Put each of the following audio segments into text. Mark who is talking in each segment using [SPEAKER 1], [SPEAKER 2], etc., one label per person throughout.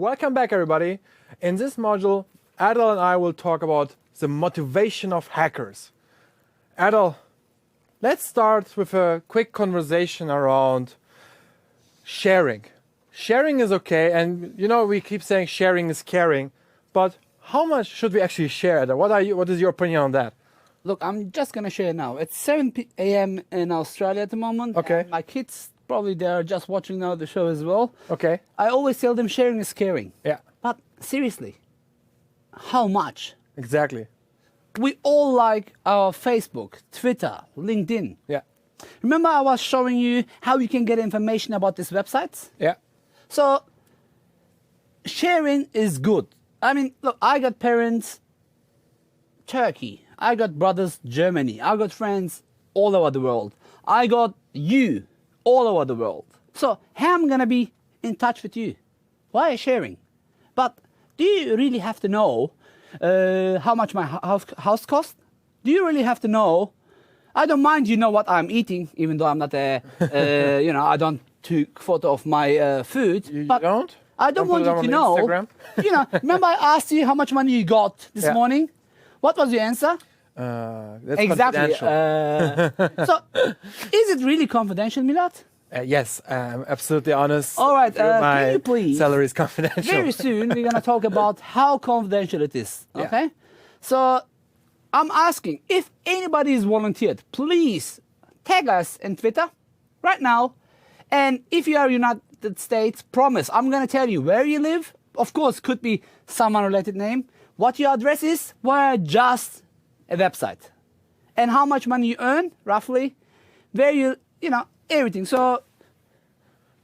[SPEAKER 1] welcome back everybody. In this module, Adel and I will talk about the motivation of hackers. Adel, let's start with a quick conversation around sharing. Sharing is okay, and you know we keep saying sharing is caring, but how much should we actually share, Adel? What is your opinion on that?
[SPEAKER 2] Look, I'm just going to share now. It's 7 a.m. in Australia at the moment.
[SPEAKER 1] Okay.
[SPEAKER 2] And my kids, probably they're just watching now the show as well.
[SPEAKER 1] Okay.
[SPEAKER 2] I always tell them sharing is caring.
[SPEAKER 1] Yeah.
[SPEAKER 2] But seriously, how much?
[SPEAKER 1] Exactly.
[SPEAKER 2] We all like our Facebook, Twitter, LinkedIn.
[SPEAKER 1] Yeah.
[SPEAKER 2] Remember I was showing you how you can get information about these websites?
[SPEAKER 1] Yeah.
[SPEAKER 2] So, sharing is good. I mean, look, I got parents, Turkey. I got brothers, Germany. I got friends all over the world. I got you all over the world. So how am I going to be in touch with you? Why sharing? But do you really have to know how much my house costs? Do you really have to know? I don't mind you know what I'm eating, even though I'm not a, I don't take photo of my food.
[SPEAKER 1] You
[SPEAKER 2] but
[SPEAKER 1] don't?
[SPEAKER 2] I don't want you to know.
[SPEAKER 1] Instagram?
[SPEAKER 2] Remember I asked you how much money you got this morning? What was your answer?
[SPEAKER 1] That's
[SPEAKER 2] Exactly.
[SPEAKER 1] confidential.
[SPEAKER 2] So, is it really confidential, Milad?
[SPEAKER 1] Yes, I'm absolutely honest.
[SPEAKER 2] All right,
[SPEAKER 1] my
[SPEAKER 2] can you please?
[SPEAKER 1] salary is confidential.
[SPEAKER 2] Very soon, we're going to talk about how confidential it is.
[SPEAKER 1] Yeah.
[SPEAKER 2] Okay? So, I'm asking, if anybody is volunteered, please tag us in Twitter right now. And if you are United States, promise, I'm going to tell you where you live. Of course, could be some unrelated name. What your address is, where just a website. And how much money you earn, roughly. Where everything. So,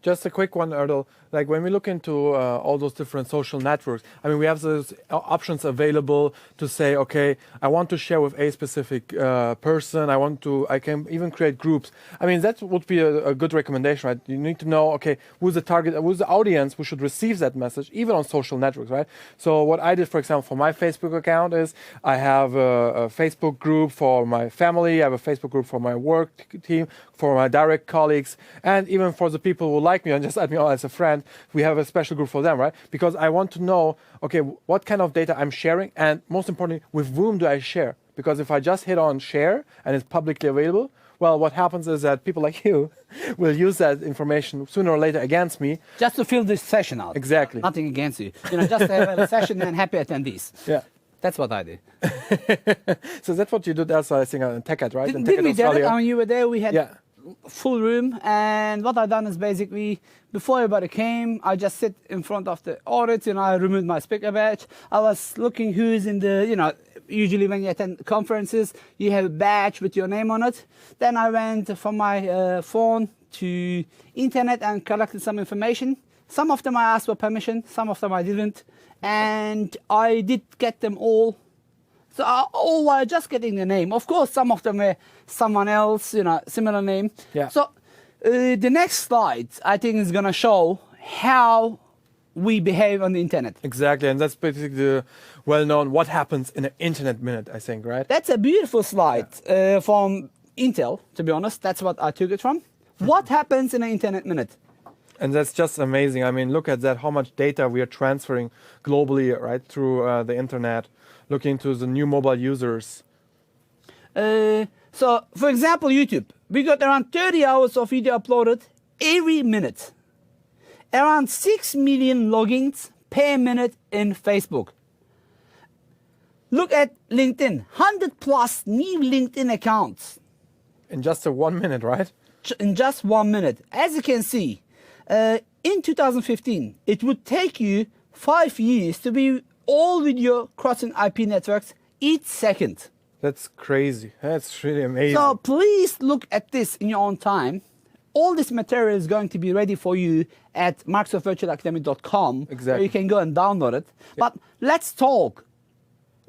[SPEAKER 1] just a quick one, Erdal. Like when we look into all those different social networks, I mean, we have those options available to say, okay, I want to share with a specific person. I can even create groups. I mean, that would be a good recommendation, right? You need to know, okay, who's the target, who's the audience who should receive that message, even on social networks, right? So what I did, for example, for my Facebook account is I have a Facebook group for my family. I have a Facebook group for my work team, for my direct colleagues, and even for the people who like me and just add me on as a friend. We have a special group for them, right? Because I want to know, okay, what kind of data I'm sharing, and most importantly, with whom do I share? Because if I just hit on share and it's publicly available, well, what happens is that people like you will use that information sooner or later against me.
[SPEAKER 2] just to fill this session out.
[SPEAKER 1] Exactly.
[SPEAKER 2] Nothing against you. Just have a session and happy attendees.
[SPEAKER 1] Yeah.
[SPEAKER 2] That's what I do.
[SPEAKER 1] So that's what you did also, I think, in TechEd, right? In
[SPEAKER 2] Did
[SPEAKER 1] TechEd
[SPEAKER 2] we do it?
[SPEAKER 1] Australia.
[SPEAKER 2] I mean, you were there. We had
[SPEAKER 1] Yeah.
[SPEAKER 2] full room, and what I done is basically before everybody came, I just sit in front of the audit. I removed my speaker badge. I was looking who's in the. Usually when you attend conferences, you have a badge with your name on it. Then I went from my phone to internet and collected some information. Some of them I asked for permission, some of them I didn't, and I did get them all. So all while just getting the name. Of course, some of them were someone else, similar name.
[SPEAKER 1] Yeah.
[SPEAKER 2] So the next slide, I think, is going to show how we behave on the internet.
[SPEAKER 1] Exactly, and that's basically the well-known what happens in an internet minute, I think, right?
[SPEAKER 2] That's a beautiful slide from Intel, to be honest. That's what I took it from. What happens in an internet minute?
[SPEAKER 1] And that's just amazing. I mean, look at that, how much data we are transferring globally, right, through the internet, looking to the new mobile users.
[SPEAKER 2] So, for example, YouTube. We got around 30 hours of video uploaded every minute. Around 6 million logins per minute in Facebook. Look at LinkedIn. 100 plus new LinkedIn accounts.
[SPEAKER 1] In just a 1 minute, right?
[SPEAKER 2] In just 1 minute. As you can see, in 2015, it would take you 5 years to be all video crossing IP networks each second.
[SPEAKER 1] That's crazy. That's really amazing.
[SPEAKER 2] So please look at this in your own time. All this material is going to be ready for you at microsoftvirtualacademy.com.
[SPEAKER 1] Exactly.
[SPEAKER 2] Where you can go and download it. Yeah. But let's talk.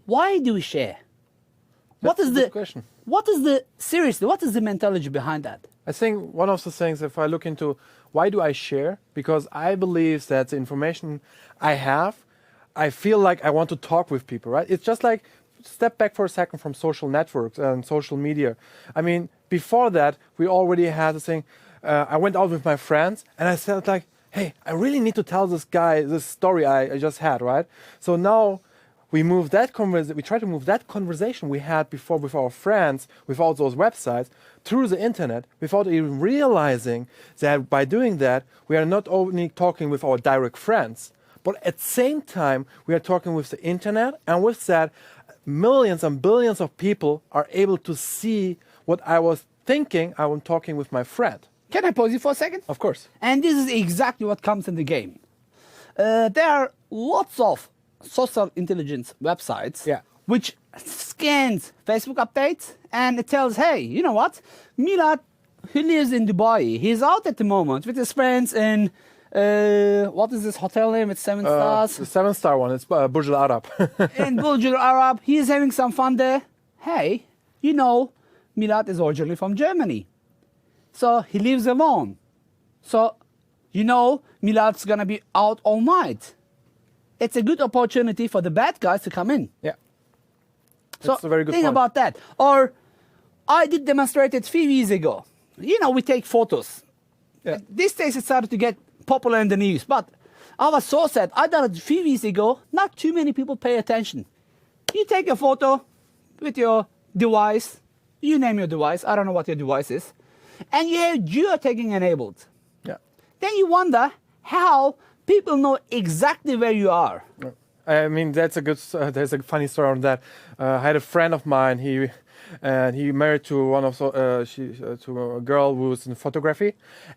[SPEAKER 2] Why do we share?
[SPEAKER 1] That's a good question.
[SPEAKER 2] What is the mentality behind that?
[SPEAKER 1] I think one of the things, if I look into why do I share, because I believe that the information I have, I feel like I want to talk with people, right? It's just like, step back for a second from social networks and social media. I mean, before that, we already had the thing, I went out with my friends and I felt like, hey, I really need to tell this guy this story I just had, right? So now we move that we try to move that conversation we had before with our friends, with all those websites, through the internet, without even realizing that by doing that, we are not only talking with our direct friends, but at the same time, we are talking with the internet, and with that, millions and billions of people are able to see what I was thinking I was talking with my friend.
[SPEAKER 2] Can I pause you for a second?
[SPEAKER 1] Of course.
[SPEAKER 2] And this is exactly what comes in the game. There are lots of social intelligence websites which scans Facebook updates and it tells, hey, you know what? Milad, who lives in Dubai, he's out at the moment with his friends in, what is this hotel name? It's 7 stars.
[SPEAKER 1] The 7-star one, it's Burj Al Arab.
[SPEAKER 2] In Burj Al Arab, he's having some fun there. Hey, you know, Milad is originally from Germany. So he lives alone. So, you know, Milad's gonna be out all night. It's a good opportunity for the bad guys to come in.
[SPEAKER 1] Yeah.
[SPEAKER 2] So
[SPEAKER 1] That's a very good
[SPEAKER 2] think
[SPEAKER 1] point.
[SPEAKER 2] about that. Or I did demonstrate it 3 years ago. You know, we take photos.
[SPEAKER 1] Yeah.
[SPEAKER 2] These days it started to get popular in the news. But I was so sad. I done it 3 years ago. Not too many people pay attention. You take a photo with your device. You name your device. I don't know what your device is. And you have geotagging enabled.
[SPEAKER 1] Yeah.
[SPEAKER 2] Then you wonder how people know exactly where you are.
[SPEAKER 1] I mean, that's a good. There's a funny story on that. I had a friend of mine. He married to one of to a girl who was in photography,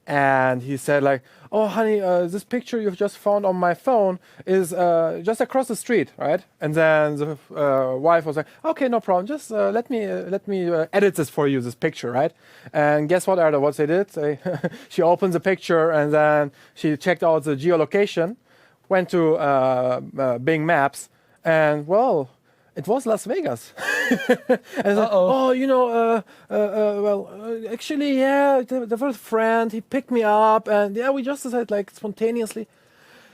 [SPEAKER 1] and he said like, "Oh, honey, this picture you've just found on my phone is just across the street, right?" And then the wife was like, "Okay, no problem. Just let me edit this for you, this picture, right?" And guess what, Erda? What they did? She opened the picture and then she checked out the geolocation, went to Bing Maps, and well, it was Las Vegas. And like, oh, you know, actually, yeah, there was a friend, he picked me up, and yeah, we just decided like spontaneously.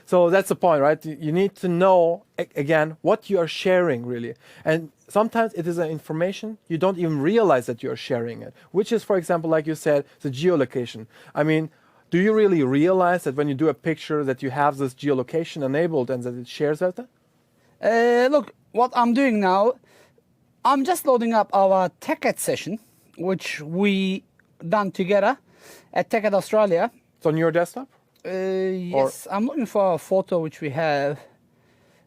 [SPEAKER 1] So that's the point, right? You need to know, again, what you are sharing, really. And sometimes it is an information, you don't even realize that you are sharing it, which is, for example, like you said, the geolocation. I mean, do you really realize that when you do a picture that you have this geolocation enabled and that it shares that?
[SPEAKER 2] Look, what I'm doing now, I'm just loading up our TechEd session, which we done together at TechEd Australia.
[SPEAKER 1] It's on your desktop?
[SPEAKER 2] Yes, I'm looking for a photo which we have.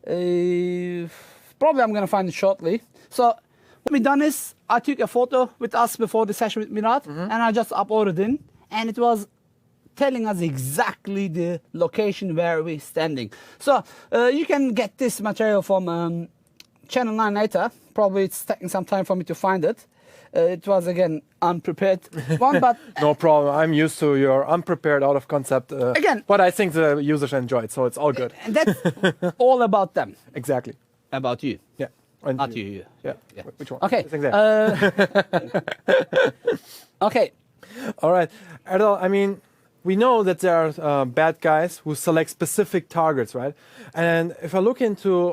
[SPEAKER 2] Probably I'm going to find it shortly. So what we done is I took a photo with us before the session with Milad, and I just uploaded in, and it was telling us exactly the location where we're standing. So you can get this material from Channel 9 later. Probably it's taking some time for me to find it. It was, again, unprepared one, but...
[SPEAKER 1] No problem. I'm used to your unprepared, out of concept.
[SPEAKER 2] Again...
[SPEAKER 1] But I think the users enjoy it, so it's all good.
[SPEAKER 2] And that's all about them.
[SPEAKER 1] Exactly.
[SPEAKER 2] About you.
[SPEAKER 1] Yeah. And
[SPEAKER 2] Not you.
[SPEAKER 1] Yeah.
[SPEAKER 2] Yeah.
[SPEAKER 1] Which one?
[SPEAKER 2] Okay.
[SPEAKER 1] I think that.
[SPEAKER 2] Okay.
[SPEAKER 1] All right. Erdal, I mean, we know that there are bad guys who select specific targets, right? And if I look into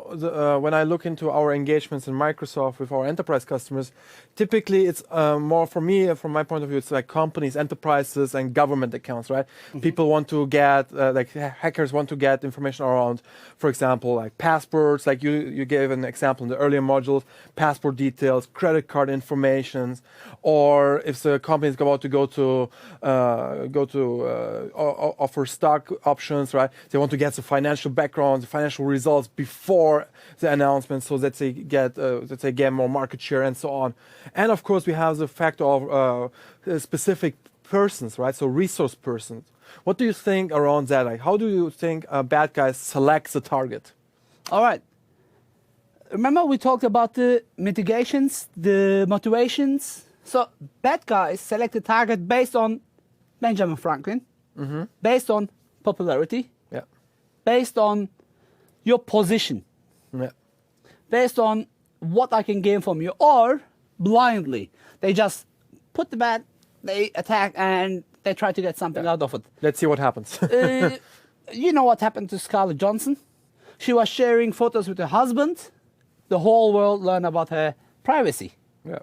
[SPEAKER 1] when I look into our engagements in Microsoft with our enterprise customers, typically it's more for me, from my point of view, it's like companies, enterprises, and government accounts, right? Mm-hmm. People want to get, like hackers want to get information around, for example, like passports, like you gave an example in the earlier modules, passport details, credit card information, or if the company is about to go to offer stock options, right? They want to get the financial background, the financial results before the announcement, so that they get more market share and so on. And of course, we have the factor of specific persons, right? So resource persons. What do you think around that? Like, how do you think bad guys select the target?
[SPEAKER 2] All right. Remember we talked about the mitigations, the motivations. So bad guys select the target based on Benjamin Franklin, based on popularity, based on your position, based on what I can gain from you, or blindly. They just put the bat, they attack, and they try to get something out of it.
[SPEAKER 1] Let's see what happens.
[SPEAKER 2] You know what happened to Scarlett Johansson? She was sharing photos with her husband. The whole world learned about her privacy.
[SPEAKER 1] Yeah.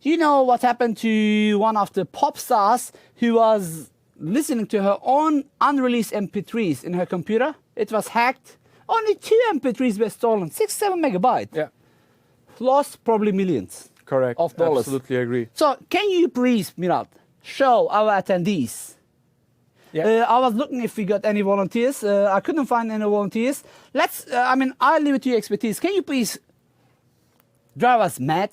[SPEAKER 2] You know what happened to one of the pop stars who was listening to her own unreleased MP3s in her computer. It was hacked. Only 2 MP3s were stolen, 6-7 megabytes.
[SPEAKER 1] Yeah,
[SPEAKER 2] Lost probably millions
[SPEAKER 1] correct.
[SPEAKER 2] of dollars.
[SPEAKER 1] Absolutely agree.
[SPEAKER 2] So can you please, Mirat, show our attendees?
[SPEAKER 1] Yeah.
[SPEAKER 2] I was looking if we got any volunteers. I couldn't find any volunteers. Let's, I'll leave it to your expertise. Can you please drive us mad?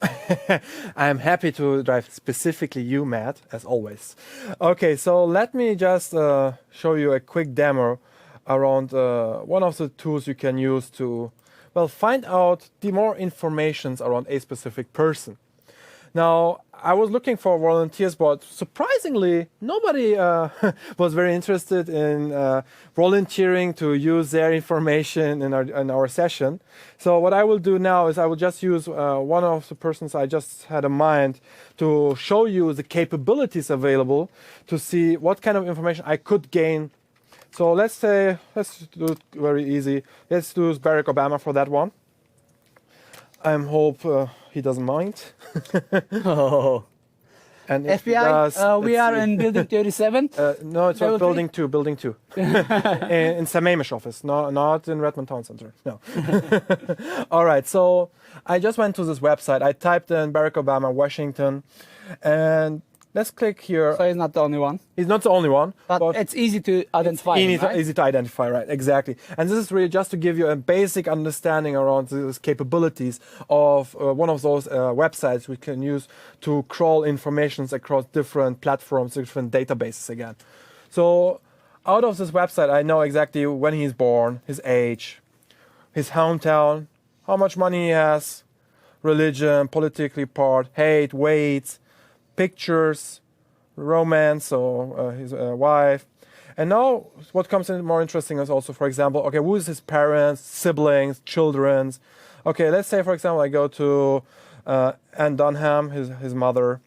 [SPEAKER 1] I am happy to drive specifically you, Matt, as always. Okay, so let me just show you a quick demo around one of the tools you can use to, well, find out the more informations around a specific person. Now, I was looking for volunteers, but surprisingly, nobody was very interested in volunteering to use their information in our session. So what I will do now is I will just use one of the persons I just had in mind to show you the capabilities available to see what kind of information I could gain. So let's do it very easy. Let's do Barack Obama for that one. I hope he doesn't mind.
[SPEAKER 2] Oh.
[SPEAKER 1] And if he
[SPEAKER 2] FBI,
[SPEAKER 1] does,
[SPEAKER 2] we
[SPEAKER 1] let's
[SPEAKER 2] are
[SPEAKER 1] see.
[SPEAKER 2] in building 37.
[SPEAKER 1] No, it's
[SPEAKER 2] Level
[SPEAKER 1] building 2, building 2. in Sammamish office, not in Redmond Town Center. No. All right, so I just went to this website. I typed in Barack Obama, Washington, and let's click here.
[SPEAKER 2] So he's not the only one.
[SPEAKER 1] He's not the only one,
[SPEAKER 2] But it's easy to identify him, right?
[SPEAKER 1] easy to identify, right? Exactly. And this is really just to give you a basic understanding around these capabilities of one of those websites we can use to crawl informations across different platforms, different databases again. So out of this website, I know exactly when he's born, his age, his hometown, how much money he has, religion, politically part, hate, weight, pictures, romance, or his wife. And now what comes in more interesting is also, for example, okay, who is his parents, siblings, children's. Okay, let's say, for example, I go to Anne Dunham, his mother,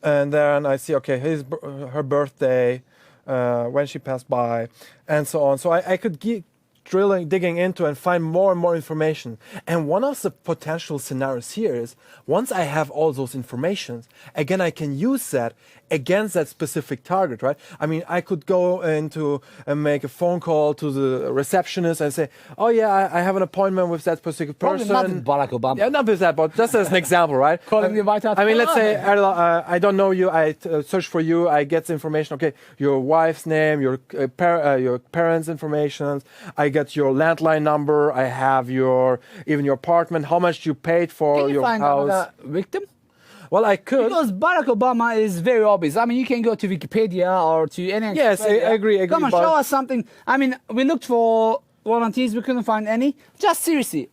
[SPEAKER 1] and then I see, okay, her birthday, when she passed by, and so on. So I could digging into and find more and more information. And one of the potential scenarios here is once I have all those informations, again, I can use that against that specific target, right? I mean, I could go into and make a phone call to the receptionist and say, oh yeah, I have an appointment with that specific person.
[SPEAKER 2] Probably not with Barack Obama.
[SPEAKER 1] Yeah, not with that, but just as an example, right?
[SPEAKER 2] Calling the White House.
[SPEAKER 1] I mean, let's say, Erdal, I don't know you, I search for you, I get the information, okay, your wife's name, your parents' information, I get your landline number, I have even your apartment, how much you paid for
[SPEAKER 2] Can you
[SPEAKER 1] your
[SPEAKER 2] find
[SPEAKER 1] house.
[SPEAKER 2] another victim?
[SPEAKER 1] Well, I could.
[SPEAKER 2] Because Barack Obama is very obvious. I mean, you can go to Wikipedia or to any.
[SPEAKER 1] Yes, I agree.
[SPEAKER 2] Come on,
[SPEAKER 1] but
[SPEAKER 2] show us something. I mean, we looked for volunteers, we couldn't find any. Just seriously,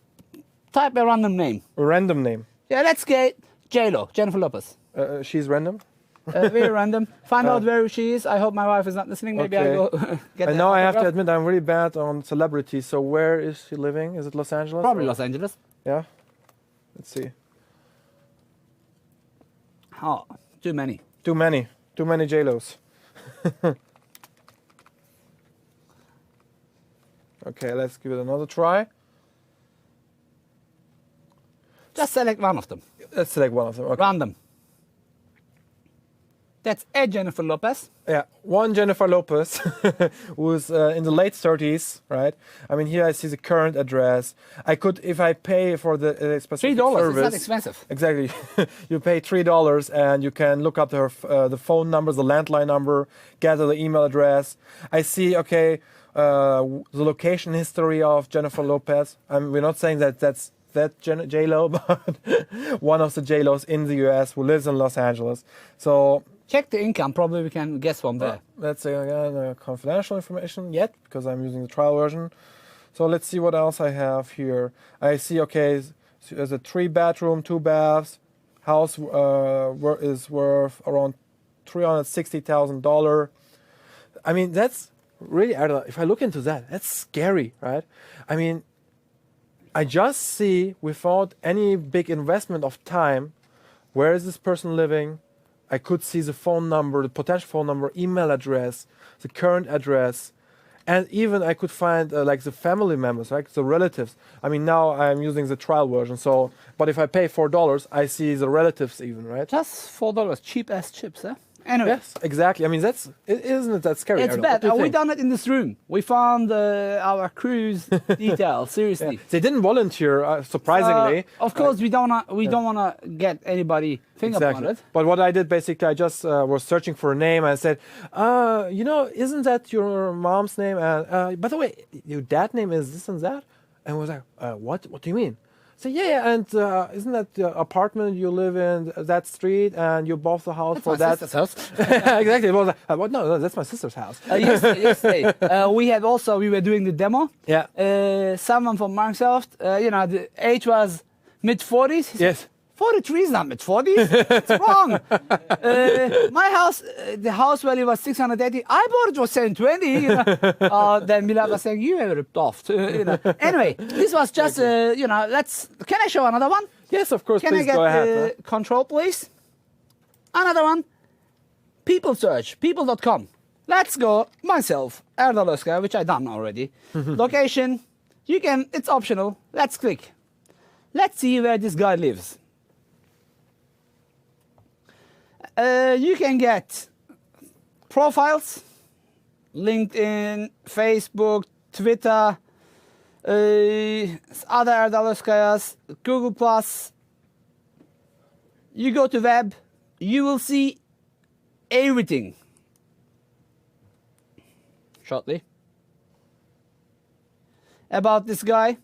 [SPEAKER 2] type a random name.
[SPEAKER 1] a random name.
[SPEAKER 2] Yeah, let's get J-Lo, Jennifer Lopez.
[SPEAKER 1] She's random?
[SPEAKER 2] Very random. Find out where she is. I hope my wife is not listening. Maybe
[SPEAKER 1] Okay.
[SPEAKER 2] I'll go get
[SPEAKER 1] And
[SPEAKER 2] the
[SPEAKER 1] now I have to
[SPEAKER 2] autograph.
[SPEAKER 1] admit I'm really bad on celebrities. So where is she living? Is it Los Angeles?
[SPEAKER 2] Probably
[SPEAKER 1] or-
[SPEAKER 2] Los Angeles.
[SPEAKER 1] Yeah. Let's see.
[SPEAKER 2] Oh, too many.
[SPEAKER 1] Too many J-Los. Okay, let's give it another try.
[SPEAKER 2] Just select one of them.
[SPEAKER 1] Let's select one of them. Okay.
[SPEAKER 2] Random. That's a Jennifer Lopez.
[SPEAKER 1] Yeah, one Jennifer Lopez, who's in the late 30s, right? I mean, here I see the current address. I could, if I pay for the specific
[SPEAKER 2] $3.
[SPEAKER 1] service.
[SPEAKER 2] It's not expensive.
[SPEAKER 1] Exactly. You pay $3 and you can look up the phone number, the landline number, gather the email address. I see, okay, the location history of Jennifer Lopez. We're not saying that that's that J-Lo, but one of the J-Los in the US who lives in Los Angeles. So
[SPEAKER 2] Check the income. Probably we can guess from there.
[SPEAKER 1] let's say again confidential information yet because I'm using the trial version. So let's see what else I have here. I see, okay, there's a 3-bedroom, 2 baths. House is worth around $360,000. I mean, that's really, if I look into that, that's scary, right? I mean, I just see without any big investment of time, where is this person living? I could see the phone number, the potential phone number, email address, the current address, and even I could find like the family members, right? The relatives. I mean, now I'm using the trial version. So, but if I pay $4, I see the relatives even, right?
[SPEAKER 2] Just $4, cheap as chips, huh? Anyway.
[SPEAKER 1] Yes, exactly. I mean, isn't it that scary?
[SPEAKER 2] It's
[SPEAKER 1] Erdal?
[SPEAKER 2] bad.
[SPEAKER 1] What do you
[SPEAKER 2] We
[SPEAKER 1] think?
[SPEAKER 2] done it in this room. We found our crew's details. Seriously.
[SPEAKER 1] They didn't volunteer, surprisingly.
[SPEAKER 2] Of course, we don't wanna get anybody fingerprinted.
[SPEAKER 1] But what I did basically, I just was searching for a name. And I said, isn't that your mom's name? And by the way, your dad's name is this and that. And I was like, what? What do you mean? I said, yeah. And isn't that the apartment you live in, that street, and you bought the house for that?
[SPEAKER 2] Sister's house.
[SPEAKER 1] Exactly. It was like, what? No, that's my sister's house.
[SPEAKER 2] Yesterday. We were doing the demo.
[SPEAKER 1] Yeah.
[SPEAKER 2] Someone from Microsoft, the age was mid-40s.
[SPEAKER 1] Yes.
[SPEAKER 2] 43 is not mid-40s. It's wrong. My house, the house value was 680. I bought it for 720. Then Milad was saying, you were ripped off. Anyway, this was just, can I show another one?
[SPEAKER 1] Yes, of course.
[SPEAKER 2] Can
[SPEAKER 1] Please
[SPEAKER 2] I get
[SPEAKER 1] go ahead.
[SPEAKER 2] the control, please? Another one. People search, people.com. Let's go myself, Erdal Özkaya, which I done already. Location, it's optional. Let's click. Let's see where this guy lives. You can get profiles, LinkedIn, Facebook, Twitter, other Erdal Özkayas, Google+. You go to web, you will see everything. Shortly. About this guy.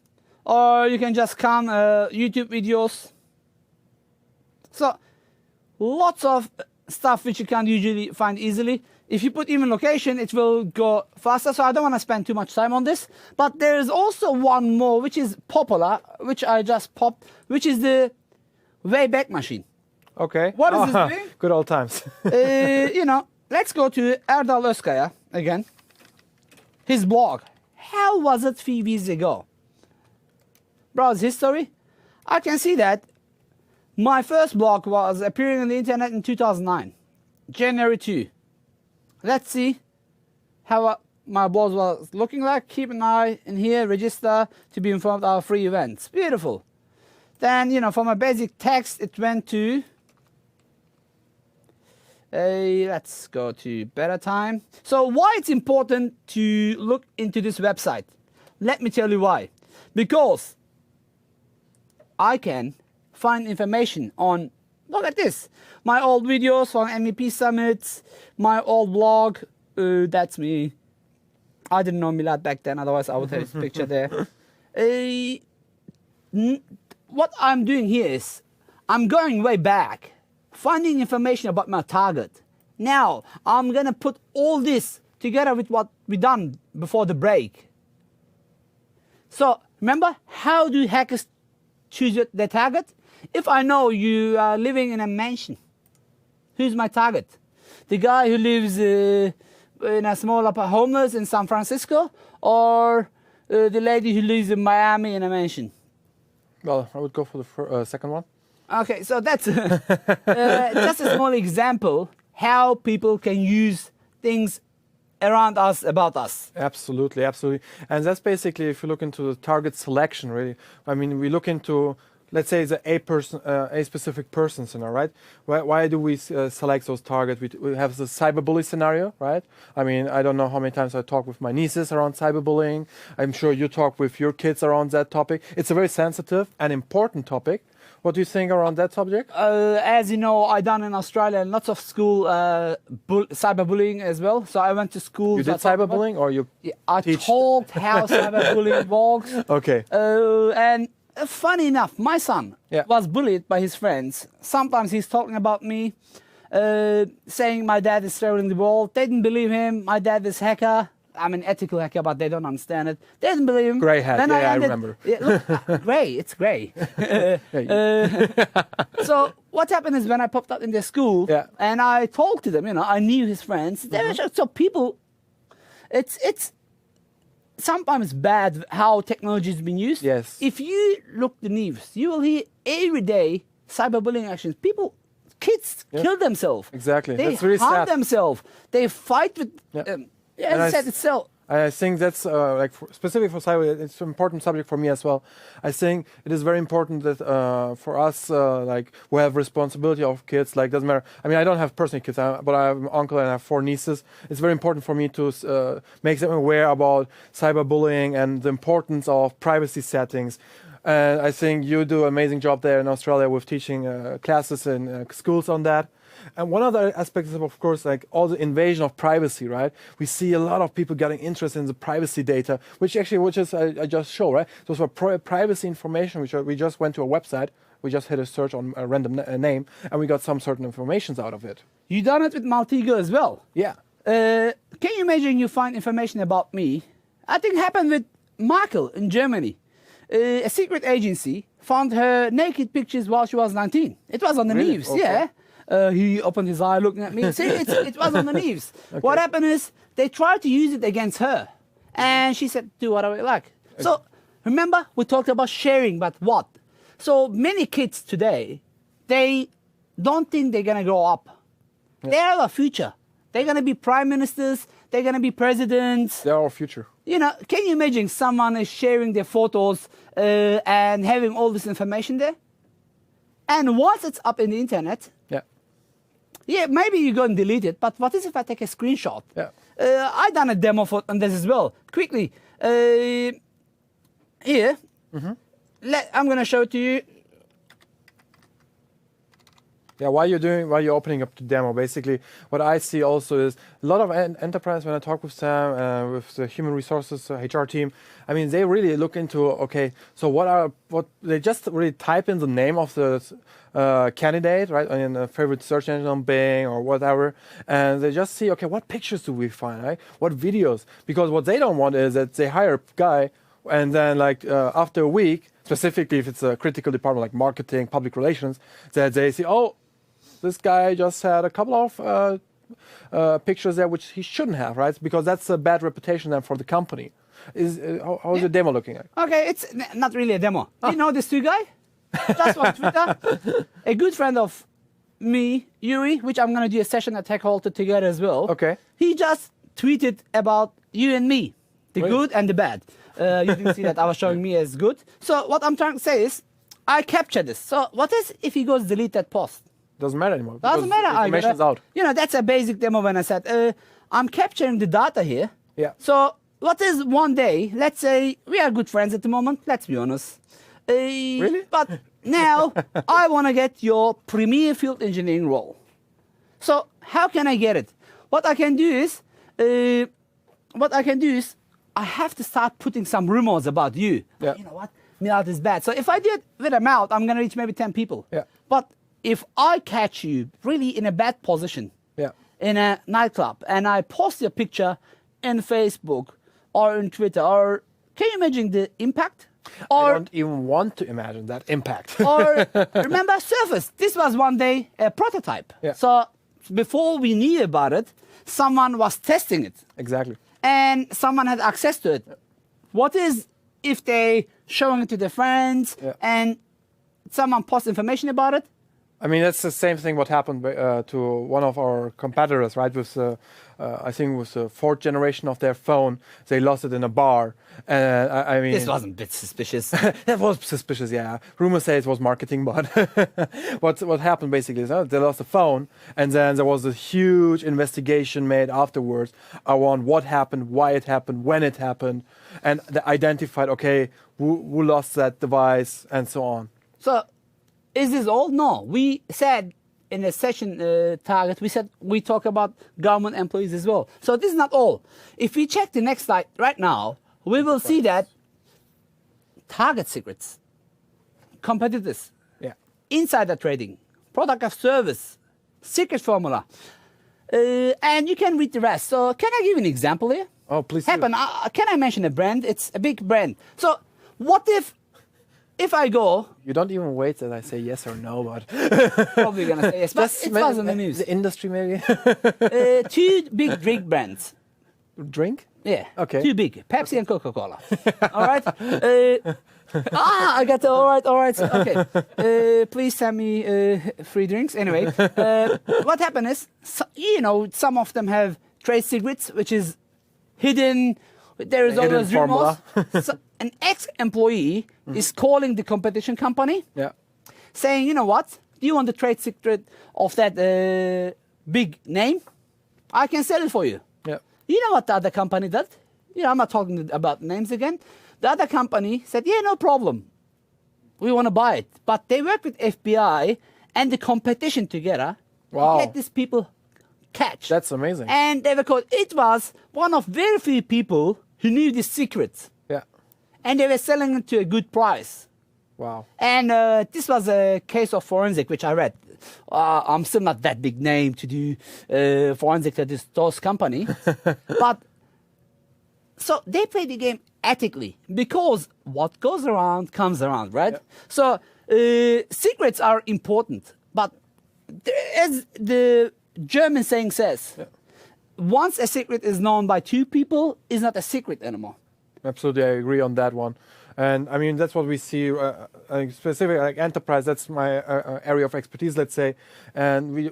[SPEAKER 2] Or you can just come YouTube videos. So, lots of stuff which you can't usually find easily. If you put even location, it will go faster. So I don't want to spend too much time on this. But there is also one more which is popular, which I just popped, which is the Wayback Machine.
[SPEAKER 1] Okay.
[SPEAKER 2] What is this doing?
[SPEAKER 1] Good old times.
[SPEAKER 2] Let's go to Erdal Özkaya again. His blog. How was it 3 years ago? Browse history. I can see that my first blog was appearing on the internet in 2009, January 2. Let's see how my blog was looking like. Keep an eye in here, register to be informed of our free events. Beautiful. Then, for my basic text, it went to, let's go to better time. So why it's important to look into this website? Let me tell you why. Because I can find information on, look at this, my old videos from MVP summits, my old blog, that's me. I didn't know Milad back then, otherwise I would have his picture there. What I'm doing here is, I'm going way back, finding information about my target. Now, I'm gonna put all this together with what we done before the break. So, remember, how do hackers choose their target? If I know you are living in a mansion, who's my target? The guy who lives in a small homeless in San Francisco, or the lady who lives in Miami in a mansion?
[SPEAKER 1] Well, I would go for the second one.
[SPEAKER 2] Okay, so that's just a small example how people can use things around us, about us.
[SPEAKER 1] Absolutely, absolutely. And that's basically, if you look into the target selection, really. I mean, we look into, let's say, a specific person scenario, right? Why do we select those targets? We have the cyberbully scenario, right? I mean, I don't know how many times I talk with my nieces around cyberbullying. I'm sure you talk with your kids around that topic. It's a very sensitive and important topic. What do you think around that subject?
[SPEAKER 2] As you know, I done in Australia lots of school cyberbullying as well. So I went to school.
[SPEAKER 1] You did cyberbullying, or you?
[SPEAKER 2] Yeah, I
[SPEAKER 1] teach?
[SPEAKER 2] taught how cyberbullying works.
[SPEAKER 1] Okay.
[SPEAKER 2] And funny enough, my son was bullied by his friends. Sometimes he's talking about me, saying my dad is throwing the ball. They didn't believe him. My dad is hacker. I'm an ethical hacker, but they don't understand it. They didn't believe him.
[SPEAKER 1] Grey hat,
[SPEAKER 2] then
[SPEAKER 1] I remember.
[SPEAKER 2] Yeah, look, grey, it's grey. So what happened is when I popped up in their school, and I talked to them, I knew his friends. They were just, so people, it's sometimes bad how technology has been used.
[SPEAKER 1] Yes.
[SPEAKER 2] If you look the news, you will hear every day cyberbullying actions. Kids kill themselves.
[SPEAKER 1] Exactly.
[SPEAKER 2] They
[SPEAKER 1] That's really
[SPEAKER 2] harm
[SPEAKER 1] sad.
[SPEAKER 2] themselves. They fight with. As I said,
[SPEAKER 1] I think that's like specifically for cyber, it's an important subject for me as well. I think it is very important that for us, like who have responsibility of kids, like doesn't matter. I mean, I don't have personally kids, but I have an uncle and I have 4 nieces. It's very important for me to make them aware about cyberbullying and the importance of privacy settings. And I think you do an amazing job there in Australia with teaching classes in schools on that. And one other aspect is, of course, like all the invasion of privacy, right? We see a lot of people getting interested in the privacy data, which is I just show, right? Those were privacy information, which we just went to a website. We just hit a search on a random name, and we got some certain informations out of it.
[SPEAKER 2] You done it with Maltego as well.
[SPEAKER 1] Yeah.
[SPEAKER 2] Can you imagine you find information about me? I think it happened with Michael in Germany. A secret agency found her naked pictures while she was 19. It was on the
[SPEAKER 1] Really?
[SPEAKER 2] news,
[SPEAKER 1] Okay.
[SPEAKER 2] yeah. He opened his eye looking at me. See, it was on the news.
[SPEAKER 1] Okay.
[SPEAKER 2] What happened is they tried to use it against her. And she said, do whatever you like. So remember, we talked about sharing, but what? So many kids today, they don't think they're going to grow up.
[SPEAKER 1] Yeah.
[SPEAKER 2] They have a future. They're going to be prime ministers. They're going to be presidents.
[SPEAKER 1] They're our future.
[SPEAKER 2] You know, can you imagine someone is sharing their photos and having all this information there? And once it's up in the internet, yeah, maybe you go and delete it, but what is if I take a screenshot?
[SPEAKER 1] Yeah.
[SPEAKER 2] I done a demo on this as well. Quickly, here, I'm going to show it to you.
[SPEAKER 1] Yeah, while you're opening up the demo, basically, what I see also is a lot of enterprise, when I talk with Sam, with the human resources HR team, I mean, they really look into, okay, so what they just really type in the name of the candidate, right, in a favorite search engine on Bing or whatever, and they just see, okay, what pictures do we find, right? What videos? Because what they don't want is that they hire a guy, and then like after a week, specifically if it's a critical department like marketing, public relations, that they see, oh, this guy just had a couple of pictures there which he shouldn't have, right? Because that's a bad reputation then for the company. How's your demo looking like?
[SPEAKER 2] Okay, it's not really a demo. You know this two guy? That's on Twitter. A good friend of me, Yuri, which I'm going to do a session at Tech Hall together as well.
[SPEAKER 1] Okay.
[SPEAKER 2] He just tweeted about you and me, the
[SPEAKER 1] Really?
[SPEAKER 2] good and the bad. You didn't see that I was showing me as good. So what I'm trying to say is, I captured this. So what is if he goes delete that post?
[SPEAKER 1] Doesn't matter anymore.
[SPEAKER 2] Doesn't matter.
[SPEAKER 1] Information's out.
[SPEAKER 2] You know, that's a basic demo when I said, I'm capturing the data here.
[SPEAKER 1] Yeah.
[SPEAKER 2] So what is one day, let's say we are good friends at the moment, let's be honest.
[SPEAKER 1] Really?
[SPEAKER 2] But now I want to get your premier field engineering role. So how can I get it? What I can do is, I have to start putting some rumors about you.
[SPEAKER 1] Yeah.
[SPEAKER 2] You know what? Milad is bad. So if I do it with a mouth, I'm going to reach maybe 10 people.
[SPEAKER 1] Yeah.
[SPEAKER 2] But if I catch you really in a bad position,
[SPEAKER 1] Yeah.
[SPEAKER 2] in a nightclub, and I post your picture in Facebook or in Twitter, or can you imagine the impact?
[SPEAKER 1] I
[SPEAKER 2] Or,
[SPEAKER 1] don't even want to imagine that impact.
[SPEAKER 2] or remember Surface? This was one day a prototype.
[SPEAKER 1] Yeah.
[SPEAKER 2] So before we knew about it, someone was testing it.
[SPEAKER 1] Exactly.
[SPEAKER 2] And someone had access to it. What is if they showing it to their friends and someone posts information about it?
[SPEAKER 1] I mean, that's the same thing what happened to one of our competitors, right? With I think it was the 4th generation of their phone. They lost it in a bar. And I mean,
[SPEAKER 2] This wasn't a bit suspicious.
[SPEAKER 1] that was suspicious, yeah. Rumors say it was marketing, but what happened basically is they lost the phone, and then there was a huge investigation made afterwards around what happened, why it happened, when it happened, and they identified, okay, who lost that device, and so on.
[SPEAKER 2] So, is this all? No. We said in a session target, we talk about government employees as well. So this is not all. If we check the next slide right now, we will see that target secrets, competitors, insider trading, product of service, secret formula, and you can read the rest. So can I give an example here?
[SPEAKER 1] Oh, please do.
[SPEAKER 2] Can I mention a brand? It's a big brand. So what if I go...
[SPEAKER 1] You don't even wait that I say yes or no, but...
[SPEAKER 2] Probably going to say yes, but it was in the news.
[SPEAKER 1] The industry, maybe?
[SPEAKER 2] 2 big drink brands.
[SPEAKER 1] Drink?
[SPEAKER 2] Yeah.
[SPEAKER 1] Okay.
[SPEAKER 2] 2 big. Pepsi and Coca-Cola. All right? I got the... All right. Okay. Please send me free drinks. Anyway, what happened is, some of them have trade secrets, which is hidden There is
[SPEAKER 1] Hidden
[SPEAKER 2] always rumors.
[SPEAKER 1] formula.
[SPEAKER 2] So an ex-employee is calling the competition company,
[SPEAKER 1] Yeah.
[SPEAKER 2] saying, you know what? Do you want the trade secret of that big name? I can sell it for you.
[SPEAKER 1] Yeah.
[SPEAKER 2] You know what the other company did? You know, I'm not talking about names again. The other company said, yeah, no problem. We want to buy it. But they work with FBI and the competition together
[SPEAKER 1] Wow.
[SPEAKER 2] to get these people catch.
[SPEAKER 1] That's amazing.
[SPEAKER 2] And they were called, it was one of very few people who knew the secrets.
[SPEAKER 1] Yeah.
[SPEAKER 2] And they were selling it to a good price.
[SPEAKER 1] Wow.
[SPEAKER 2] And this was a case of forensic, which I read. I'm still not that big name to do forensic at those company. But so they play the game ethically because what goes around comes around, right?
[SPEAKER 1] Yeah.
[SPEAKER 2] So secrets are important. But as the German saying says,
[SPEAKER 1] Yeah.
[SPEAKER 2] once a secret is known by two people, it's not a secret anymore.
[SPEAKER 1] Absolutely, I agree on that one. And I mean, that's what we see, specifically like enterprise, that's my area of expertise, let's say. And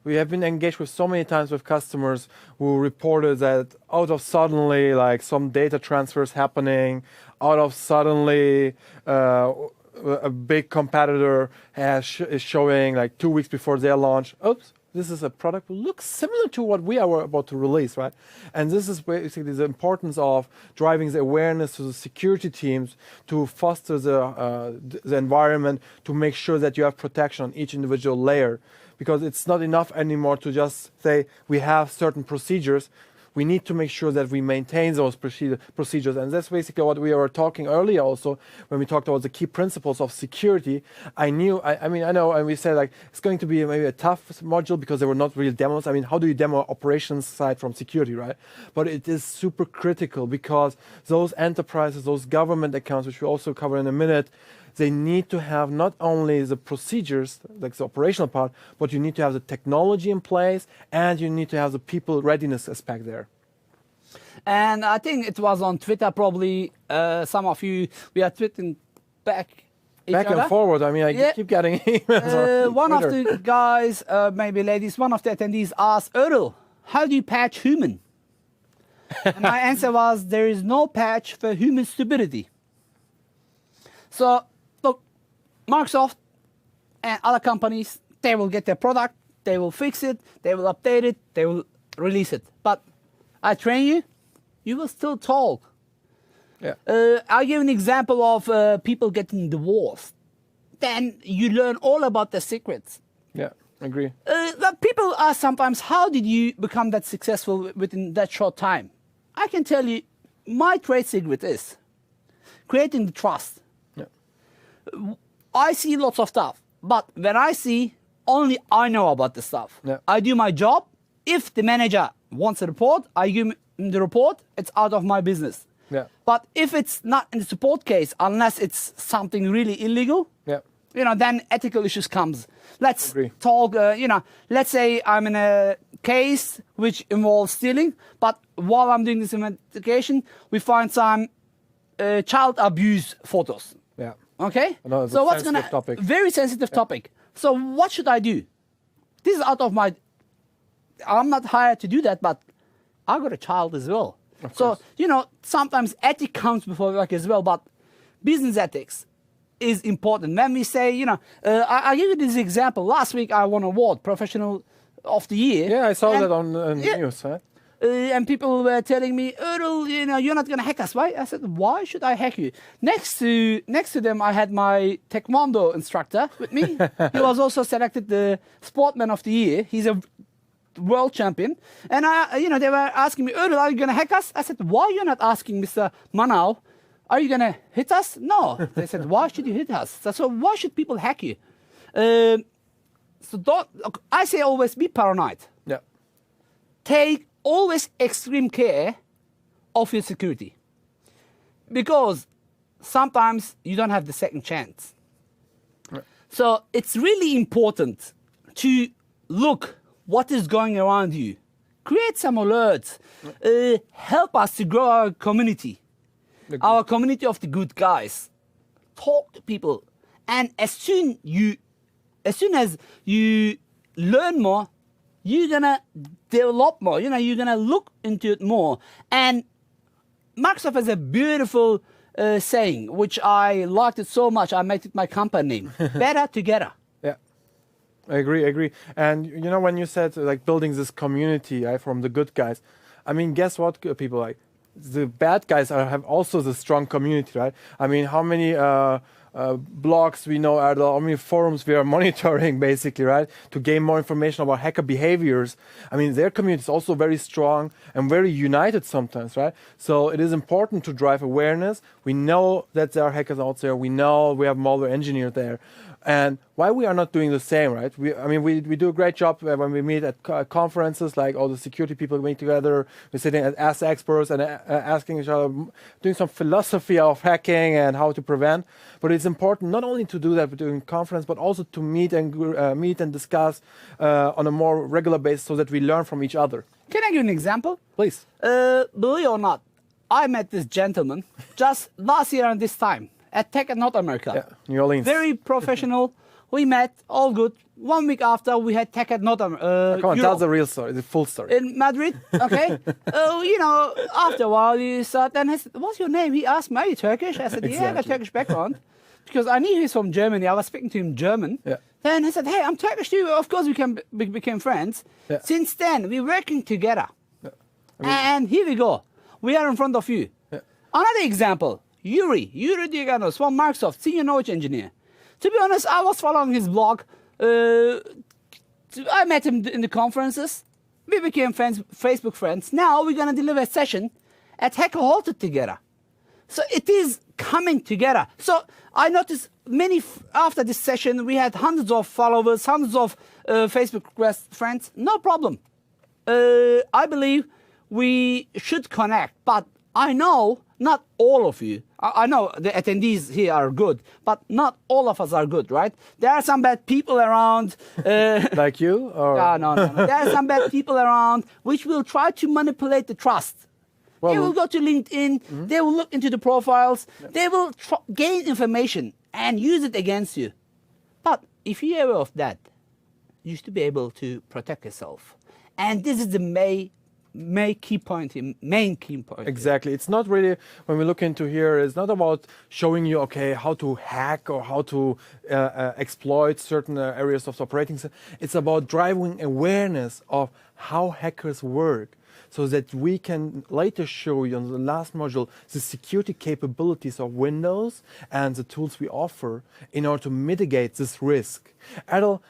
[SPEAKER 1] we have been engaged with so many times with customers who reported that out of suddenly, like some data transfers happening, out of suddenly a big competitor is showing like 2 weeks before their launch, oops, this is a product that looks similar to what we are about to release, right? And this is basically the importance of driving the awareness to the security teams to foster the environment, to make sure that you have protection on each individual layer. Because it's not enough anymore to just say we have certain procedures. We need to make sure that we maintain those procedures. And that's basically what we were talking earlier also when we talked about the key principles of security. I know, and we said like it's going to be maybe a tough module because there were not real demos. I mean, how do you demo operations side from security, right? But it is super critical because those enterprises, those government accounts, which we'll also cover in a minute, they need to have not only the procedures, like the operational part, but you need to have the technology in place and you need to have the people readiness aspect there.
[SPEAKER 2] And I think it was on Twitter probably, some of you, we are tweeting back each
[SPEAKER 1] Back
[SPEAKER 2] other.
[SPEAKER 1] and forward, I mean, I keep getting emails on
[SPEAKER 2] One of
[SPEAKER 1] Twitter.
[SPEAKER 2] the guys, maybe ladies, one of the attendees asked, Earl, how do you patch human? And my answer was, there is no patch for human stupidity. So, look, Microsoft and other companies, they will get their product, they will fix it, they will update it, they will release it. But I train you, you will still talk.
[SPEAKER 1] Yeah.
[SPEAKER 2] I'll give an example of people getting divorced. Then you learn all about the secrets.
[SPEAKER 1] Yeah, agree.
[SPEAKER 2] The people ask sometimes, how did you become that successful within that short time? I can tell you, my trade secret is creating the trust.
[SPEAKER 1] Yeah.
[SPEAKER 2] I see lots of stuff, but when I see, only I know about the stuff.
[SPEAKER 1] Yeah.
[SPEAKER 2] I do my job. If the manager wants a report, I give him the report. It's out of my business.
[SPEAKER 1] Yeah.
[SPEAKER 2] But if it's not in the support case, unless it's something really illegal,
[SPEAKER 1] Yeah.
[SPEAKER 2] then ethical issues comes. Let's
[SPEAKER 1] Agree.
[SPEAKER 2] talk, let's say I'm in a case which involves stealing, but while I'm doing this investigation, we find some child abuse photos.
[SPEAKER 1] Yeah.
[SPEAKER 2] Okay?
[SPEAKER 1] I know, it's
[SPEAKER 2] So
[SPEAKER 1] a
[SPEAKER 2] what's
[SPEAKER 1] sensitive topic.
[SPEAKER 2] Very sensitive topic. So what should I do? This is out of my, I'm not hired to do that, but I got a child as well.
[SPEAKER 1] Of
[SPEAKER 2] So,
[SPEAKER 1] course.
[SPEAKER 2] sometimes ethics comes before work as well, but business ethics is important. When we say, I'll give you this example. Last week I won an award, Professional of the Year.
[SPEAKER 1] Yeah, I saw
[SPEAKER 2] And-
[SPEAKER 1] that on the
[SPEAKER 2] yeah.
[SPEAKER 1] news, right?
[SPEAKER 2] And people were telling me, Earl, you're not going to hack us, right? I said, why should I hack you? Next to them, I had my Taekwondo instructor with me. He was also selected the Sportsman of the Year. He's a world champion. And, they were asking me, Earl, are you going to hack us? I said, why are you not asking Mr. Manau, are you going to hit us? No. They said, why should you hit us? So why should people hack you? I say always be paranoid.
[SPEAKER 1] Yeah.
[SPEAKER 2] Take always extreme care of your security, because sometimes you don't have the second chance.
[SPEAKER 1] Right.
[SPEAKER 2] So it's really important to look what is going around you, create some alerts, help us to grow our community, our community of the good guys. Talk to people, and as soon as you learn more, you're gonna develop more. You're gonna look into it more. And Microsoft has a beautiful saying, which I liked it so much, I made it my company name. Better together.
[SPEAKER 1] Yeah, I agree. And you know, when you said like building this community, right, from the good guys, I mean, guess what, people, like the bad guys have also the strong community, right? I mean, how many blogs we know, are there, how many forums we are monitoring, basically, right, to gain more information about hacker behaviors. I mean, their community is also very strong and very united sometimes, right? So it is important to drive awareness. We know that there are hackers out there. We know we have malware engineers there. And why we are not doing the same, right? We do a great job when we meet at conferences, like all the security people meet together. We're sitting as experts and asking each other, doing some philosophy of hacking and how to prevent. But it's important not only to do that during conference, but also to meet and discuss on a more regular basis, so that we learn from each other.
[SPEAKER 2] Can I give you an example?
[SPEAKER 1] Please.
[SPEAKER 2] Believe it or not, I met this gentleman just last year at this time at Tech at North America.
[SPEAKER 1] Yeah, New Orleans.
[SPEAKER 2] Very professional. We met, all good. 1 week after, we had Tech at North America.
[SPEAKER 1] Come on, tell the real story, the full story.
[SPEAKER 2] In Madrid, okay? You know, after a while, you start, and he said, what's your name? He asked me, are you Turkish? I said, yeah, I got a Turkish background. Because I knew he's from Germany. I was speaking to him German.
[SPEAKER 1] Yeah.
[SPEAKER 2] Then he said, hey, I'm Turkish too. Of course, we became friends.
[SPEAKER 1] Yeah.
[SPEAKER 2] Since then, we're working together.
[SPEAKER 1] Yeah.
[SPEAKER 2] And here we go. We are in front of you.
[SPEAKER 1] Yeah.
[SPEAKER 2] Another example, Yuri Diaganos from Microsoft, senior knowledge engineer. To be honest, I was following his blog. I met him in the conferences. We became friends, Facebook friends. Now we're going to deliver a session at Hacker Halted together. So it is coming together. So I noticed after this session, we had hundreds of followers, hundreds of Facebook friends. No problem. I believe we should connect, but I know not all of you. I know the attendees here are good, but not all of us are good, right? There are some bad people around.
[SPEAKER 1] Like you? Or?
[SPEAKER 2] No. There are some bad people around which will try to manipulate the trust. Well, they will go to LinkedIn, they will look into the profiles, they will gain information and use it against you. But if you're aware of that, you should be able to protect yourself. And this is the main key point.
[SPEAKER 1] Exactly. It's not really, when we look into here, it's not about showing you, okay, how to hack or how to exploit certain areas of the operating system. It's about driving awareness of how hackers work, so that we can later show you on the last module the security capabilities of Windows and the tools we offer in order to mitigate this risk. Adel,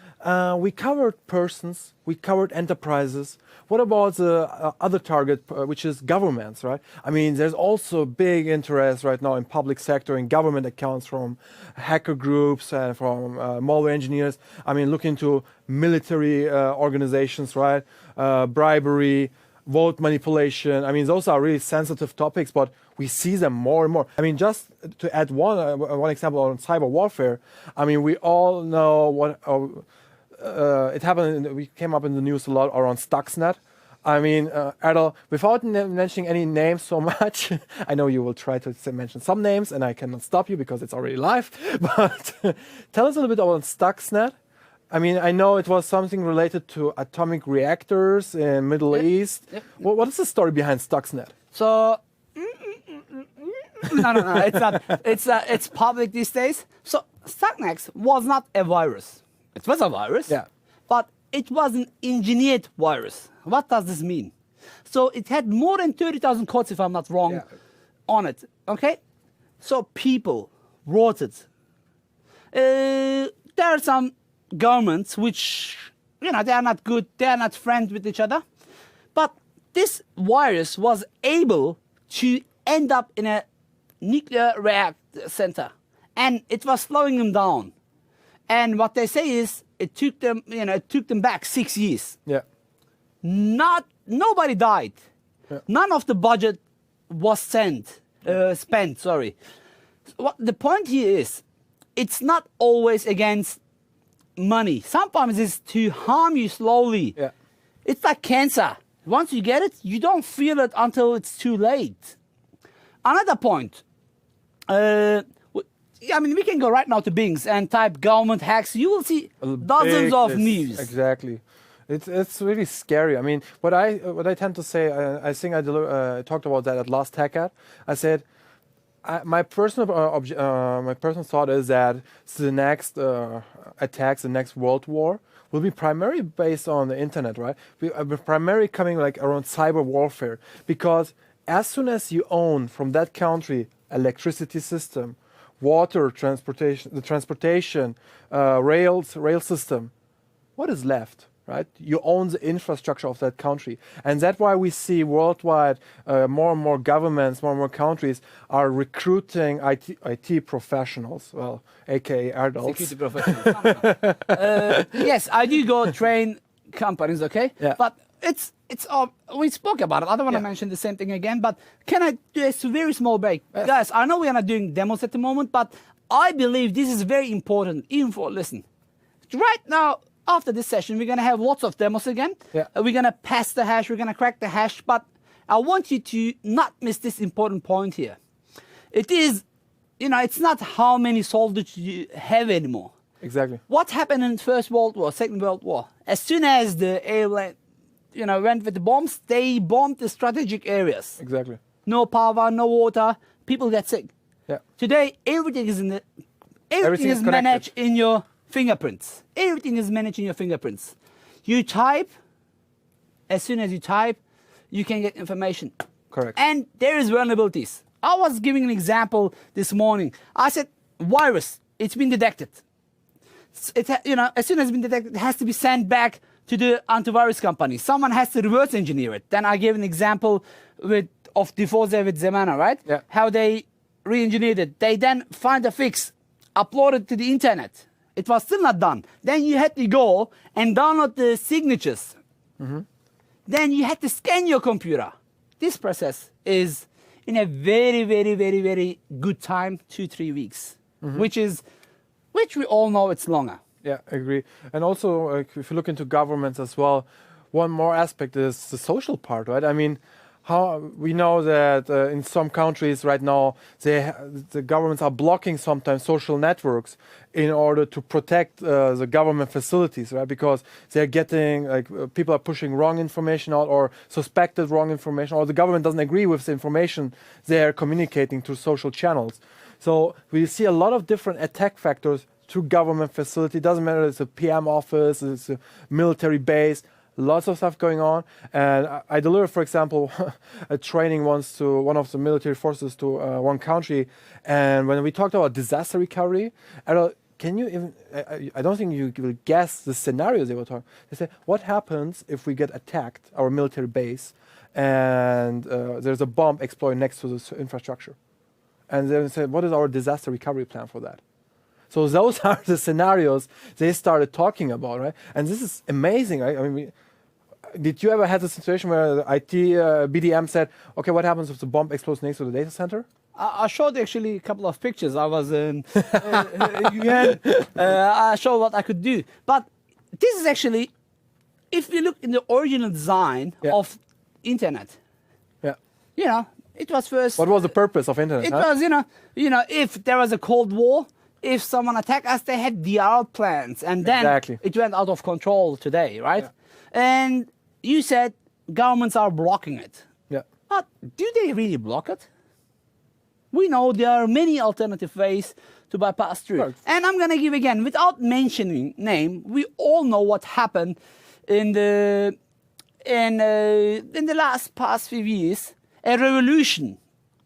[SPEAKER 1] we covered persons, we covered enterprises. What about the other target, which is governments, right? I mean, there's also big interest right now in public sector, in government accounts from hacker groups and from malware engineers. I mean, look into military organizations, right? Bribery, vote manipulation. I mean, those are really sensitive topics, but we see them more and more. I mean, just to add one example on cyber warfare, I mean, we all know what it happened. We came up in the news a lot around Stuxnet. I mean, Adel, without mentioning any names so much, I know you will try to mention some names, and I cannot stop you because it's already live. But tell us a little bit about Stuxnet. I mean, I know it was something related to atomic reactors in Middle East. Yep. What is the story behind Stuxnet?
[SPEAKER 2] So, no, it's not. It's public these days. So, Stuxnet was not a virus. It was a virus,
[SPEAKER 1] yeah,
[SPEAKER 2] but it was an engineered virus. What does this mean? So, it had more than 30,000 codes, if I'm not wrong, on it. Okay? So, people wrote it. There are some governments which, you know, they are not good, they are not friends with each other, but this virus was able to end up in a nuclear reactor center, and it was slowing them down. And what they say is it took them back 6 years.
[SPEAKER 1] Yeah.
[SPEAKER 2] Nobody died. Yeah. None of the budget was spent. Sorry. What the point here is, it's not always against money. Sometimes it's to harm you slowly.
[SPEAKER 1] Yeah.
[SPEAKER 2] It's like cancer. Once you get it, you don't feel it until it's too late. Another point. I mean, we can go right now to Bings and type government hacks. You will see dozens of news.
[SPEAKER 1] Exactly. It's really scary. I mean, what I tend to say, I think I talked about that at last TechCat. I said my personal thought is that the next attacks, the next world war, will be primarily based on the internet, right? Primarily coming like around cyber warfare, because as soon as you own from that country electricity system, water transportation, the transportation, rail system, what is left? Right? You own the infrastructure of that country. And that's why we see worldwide more and more governments, more and more countries are recruiting IT professionals, well, aka adults.
[SPEAKER 2] Security professionals. Yes, I do go train companies, okay?
[SPEAKER 1] Yeah.
[SPEAKER 2] But we spoke about it. I don't want to mention the same thing again, but can I do a very small break?
[SPEAKER 1] Yes.
[SPEAKER 2] Guys, I know we are not doing demos at the moment, but I believe this is very important. Listen, right now, after this session, we're going to have lots of demos again.
[SPEAKER 1] Yeah.
[SPEAKER 2] We're going to pass the hash. We're going to crack the hash. But I want you to not miss this important point here. It is, it's not how many soldiers you have anymore.
[SPEAKER 1] Exactly.
[SPEAKER 2] What happened in First World War, Second World War? As soon as the airline, went with the bombs, they bombed the strategic areas.
[SPEAKER 1] Exactly.
[SPEAKER 2] No power, no water. People get sick.
[SPEAKER 1] Yeah.
[SPEAKER 2] Today, everything is
[SPEAKER 1] Everything is
[SPEAKER 2] managed in your fingerprints. Everything is managed in your fingerprints. You type, as soon as you type, you can get information.
[SPEAKER 1] Correct.
[SPEAKER 2] And there is vulnerabilities. I was giving an example this morning. I said, virus, it's been detected. As soon as it's been detected, it has to be sent back to the antivirus company. Someone has to reverse engineer it. Then I gave an example of Defoze with Zemana, right?
[SPEAKER 1] Yeah.
[SPEAKER 2] How they re-engineered it. They then find a fix, upload it to the internet. It was still not done. Then you had to go and download the signatures.
[SPEAKER 1] Mm-hmm.
[SPEAKER 2] Then you had to scan your computer. This process is in a very, very, very, very good time, 2-3 weeks, which we all know it's longer.
[SPEAKER 1] Yeah, I agree. And also, if you look into governments as well, one more aspect is the social part, right? I mean, how we know that in some countries right now, the governments are blocking sometimes social networks in order to protect the government facilities, right? Because they're getting, people are pushing wrong information out or suspected wrong information, or the government doesn't agree with the information they're communicating through social channels. So we see a lot of different attack factors through government facility. Doesn't matter if it's a PM office, it's a military base, lots of stuff going on. And I delivered, for example, a training once to one of the military forces to one country. And when we talked about disaster recovery, can you even, I don't think you will guess the scenarios they were talking. They said, what happens if we get attacked, our military base, and there's a bomb exploding next to this infrastructure? And then they said, what is our disaster recovery plan for that? So those are the scenarios they started talking about, right? And this is amazing, right? I mean, did you ever have a situation where the IT BDM said, okay, what happens if the bomb explodes next to the data center?
[SPEAKER 2] I showed actually a couple of pictures. I was in UN. I showed what I could do. But this is actually, if you look in the original design of internet, it was first.
[SPEAKER 1] What was the purpose of internet?
[SPEAKER 2] It was, if there was a Cold War, if someone attacked us, they had DR plans, and then it went out of control today, right?
[SPEAKER 1] Yeah.
[SPEAKER 2] And you said governments are blocking it.
[SPEAKER 1] Yeah.
[SPEAKER 2] But do they really block it? We know there are many alternative ways to bypass through.
[SPEAKER 1] Right.
[SPEAKER 2] And I'm going to give again, without mentioning name, we all know what happened in the past few years. A revolution.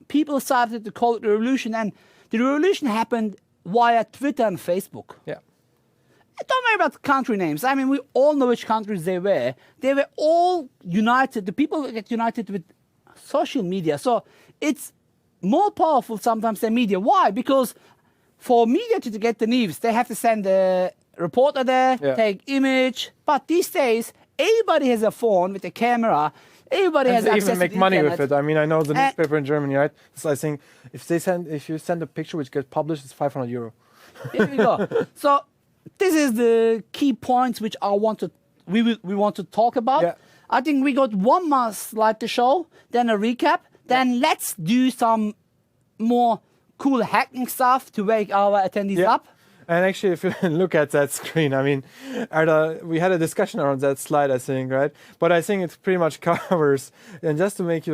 [SPEAKER 2] People started to call it revolution, and the revolution happened via Twitter and Facebook.
[SPEAKER 1] Yeah.
[SPEAKER 2] Don't worry about country names. I mean, we all know which countries they were. They were all united. The people get united with social media. So it's more powerful sometimes than media. Why? Because for media to get the news, they have to send a reporter there, take image. But these days, everybody has a phone with a camera. Everybody has access to the
[SPEAKER 1] even make money
[SPEAKER 2] internet.
[SPEAKER 1] with it. I mean, I know the newspaper in Germany, right? So I think if you send a picture which gets published, it's €500.
[SPEAKER 2] Here we go. So this is the key points which we want to talk about.
[SPEAKER 1] Yeah.
[SPEAKER 2] I think we got one more slide to show, then a recap. Then let's do some more cool hacking stuff to wake our attendees up.
[SPEAKER 1] And actually, if you look at that screen, I mean, we had a discussion around that slide, I think, right? But I think it pretty much covers, and just to wake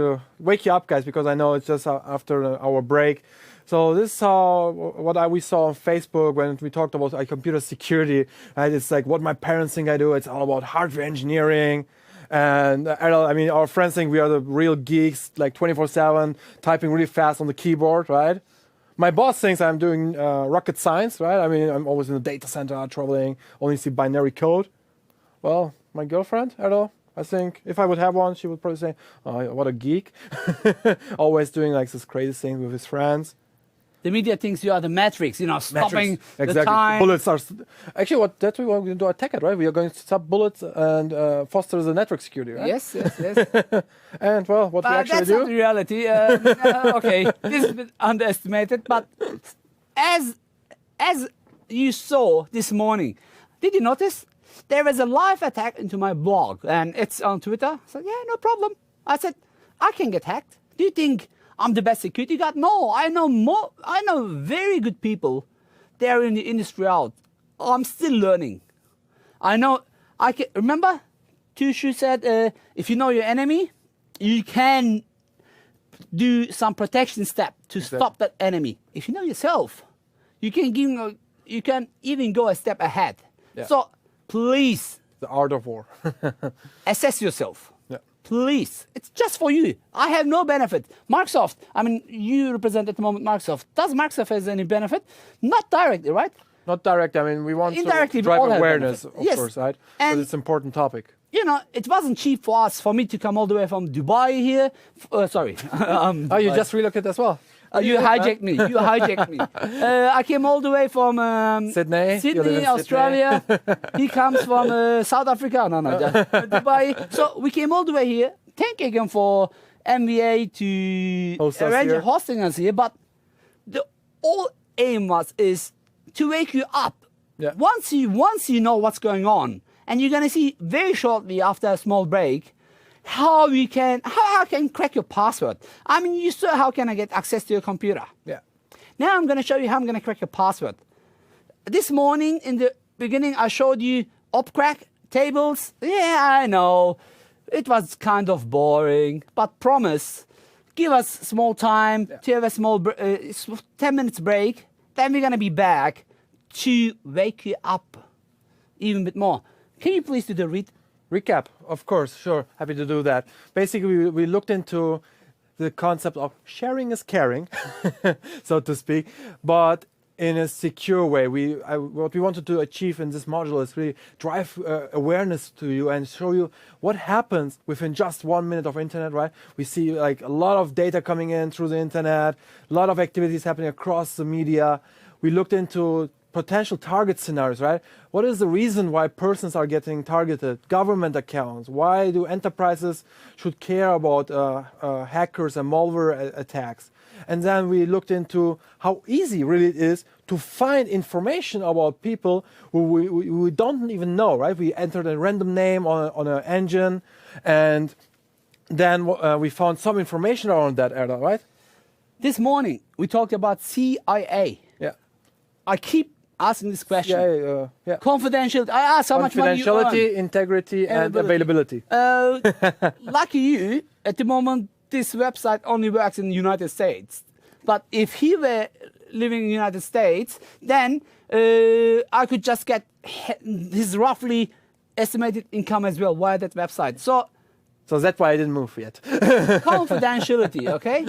[SPEAKER 1] you up, guys, because I know it's just after our break. So this is what we saw on Facebook when we talked about computer security, right? It's like what my parents think I do. It's all about hardware engineering. And I mean, our friends think we are the real geeks, like 24/7, typing really fast on the keyboard, right? My boss thinks I'm doing rocket science, right? I mean, I'm always in the data center, traveling, only see binary code. Well, my girlfriend, I think if I would have one, she would probably say, "Oh, what a geek!" Always doing like this crazy thing with his friends.
[SPEAKER 2] The media thinks you are the Matrix, stopping
[SPEAKER 1] exactly.
[SPEAKER 2] the time.
[SPEAKER 1] Bullets are actually that's what we're going to attack it, right? We are going to stop bullets and foster the network security, right?
[SPEAKER 2] Yes.
[SPEAKER 1] And well, what we actually
[SPEAKER 2] that's
[SPEAKER 1] do?
[SPEAKER 2] not the reality. Okay, this is a bit underestimated. But as you saw this morning, did you notice there was a live attack into my blog, and it's on Twitter? I said, yeah, no problem. I said, I can get hacked. Do you think I'm the best security guard? No, I know very good people. They're in the industry out. I'm still learning. Remember, Tushu said, if you know your enemy, you can do some protection step to stop that enemy. If you know yourself, you can even go a step ahead.
[SPEAKER 1] Yeah.
[SPEAKER 2] So please,
[SPEAKER 1] The art of war.
[SPEAKER 2] assess yourself.
[SPEAKER 1] Yeah.
[SPEAKER 2] Please, it's just for you. I have no benefit. Microsoft, I mean, you represent at the moment Microsoft. Does Microsoft have any benefit? Not directly, right?
[SPEAKER 1] Not direct. I mean, we want
[SPEAKER 2] Indirectly,
[SPEAKER 1] to
[SPEAKER 2] we all
[SPEAKER 1] drive
[SPEAKER 2] have
[SPEAKER 1] awareness,
[SPEAKER 2] benefit.
[SPEAKER 1] of
[SPEAKER 2] Yes.
[SPEAKER 1] course, right?
[SPEAKER 2] And-
[SPEAKER 1] But it's an important topic.
[SPEAKER 2] It wasn't cheap for me to come all the way from Dubai here. Sorry.
[SPEAKER 1] Oh, you just relocated as well.
[SPEAKER 2] You hijacked me. You hijacked me. I came all the way from
[SPEAKER 1] Sydney. You live in
[SPEAKER 2] Australia. He comes from South Africa. No, Dubai. So we came all the way here. Thank you again for MVA to
[SPEAKER 1] Host us
[SPEAKER 2] arrange
[SPEAKER 1] here.
[SPEAKER 2] hosting us here. But the whole aim is to wake you up.
[SPEAKER 1] Yeah.
[SPEAKER 2] Once you know what's going on, and you're gonna see very shortly after a small break how I can crack your password. I mean, you saw how can I get access to your computer.
[SPEAKER 1] Yeah.
[SPEAKER 2] Now I'm gonna show you how I'm gonna crack your password. This morning in the beginning I showed you opcrack tables. Yeah, I know. It was kind of boring, but promise, give us small time to have a small 10 minutes break. Then we're gonna be back to wake you up even a bit more. Can you please do the
[SPEAKER 1] Recap, of course, sure, happy to do that. Basically, we looked into the concept of sharing is caring, so to speak, but in a secure way. What we wanted to achieve in this module is really drive awareness to you and show you what happens within just 1 minute of internet, right? We see like a lot of data coming in through the internet, a lot of activities happening across the media. We looked into potential target scenarios, right? What is the reason why persons are getting targeted? Government accounts. Why do enterprises should care about hackers and malware attacks? And then we looked into how easy really it is to find information about people who we don't even know, right? We entered a random name on an engine, and then we found some information around that area, right?
[SPEAKER 2] This morning we talked about CIA.
[SPEAKER 1] Yeah.
[SPEAKER 2] I keep asking this question.
[SPEAKER 1] Yeah.
[SPEAKER 2] Confidential. I ask how much money you earn.
[SPEAKER 1] Confidentiality, integrity, and availability.
[SPEAKER 2] Lucky you, at the moment, this website only works in the United States. But if he were living in the United States, then I could just get his roughly estimated income as well via that website. So
[SPEAKER 1] that's why I didn't move yet.
[SPEAKER 2] confidentiality, okay?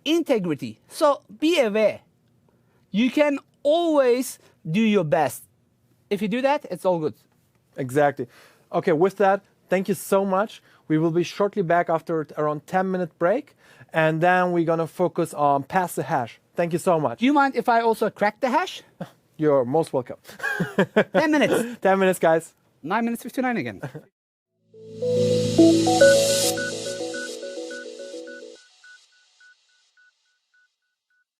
[SPEAKER 2] Integrity. So be aware. You can always do your best. If you do that, it's all good.
[SPEAKER 1] Exactly. Okay, with that, thank you so much. We will be shortly back after around 10-minute break, and then we're going to focus on pass the hash. Thank you so much.
[SPEAKER 2] Do you mind if I also crack the hash?
[SPEAKER 1] You're most welcome.
[SPEAKER 2] 10 minutes.
[SPEAKER 1] 10 minutes, guys.
[SPEAKER 2] 9 minutes 59 again.